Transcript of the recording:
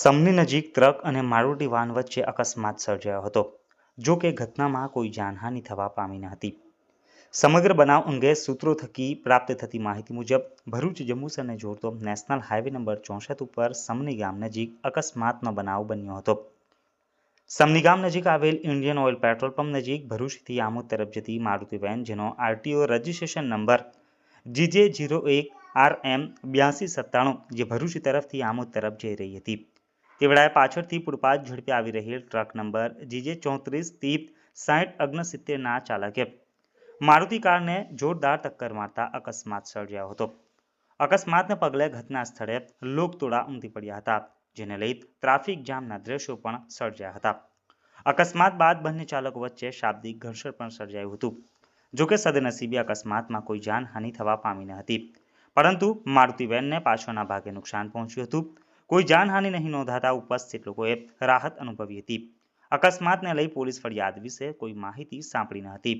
સમની નજીક ટ્રક અને મારુતિ વાન વચ્ચે અકસ્માત સર્જાયો હતો. જો કે ઘટનામાં કોઈ જાનહાનિ થવા પામી ન હતી. સમગ્ર બનાવ અંગે સૂત્રો થકી પ્રાપ્ત થતી માહિતી મુજબ ભરૂચ જંબુસરને જોડતો નેશનલ હાઈવે નંબર 64 ઉપર સમની ગામ નજીક અકસ્માતનો બનાવ બન્યો હતો. સમની ગામ નજીક આવેલ ઇન્ડિયન ઓઇલ પેટ્રોલ પંપ નજીક ભરૂચથી આમોદ તરફ જતી મારુતિ વેન, જેનો આરટીઓ રજીસ્ટ્રેશન નંબર GJ01RM8297 જે ભરૂચ તરફથી આમોદ તરફ જઈ રહી હતી, તે વેળાએ પાછળથી પૂરપાટ ઝડપે આવી રહેલ ટ્રક નંબર GJ34306069 ના ચાલકે મારુતિ કારને જોરદાર ટક્કર મારતા અકસ્માત સર્જાયો હતો. અકસ્માતને પગલે ઘટના સ્થળે લોકટોળા ઉમટી પડ્યા હતા, જેને લઈ ટ્રાફિક જામના દ્રશ્યો પણ સર્જાયા હતા. અકસ્માત બાદ બંને ચાલકો વચ્ચે શાબ્દિક ઘર્ષણ પણ સર્જાયું હતું. જોકે સદનસીબે અકસ્માતમાં કોઈ જાનહાનિ થવા પામી ન હતી, પરંતુ મારુતિ વેનને પાછળના ભાગે નુકસાન પહોંચ્યું હતું. કોઈ જાનહાનિ નહીં નોંધાતા ઉપસ્થિત લોકોએ રાહત અનુભવી હતી. અકસ્માતને લઈ પોલીસ ફરિયાદ વિશે કોઈ માહિતી સાંપડી ન હતી.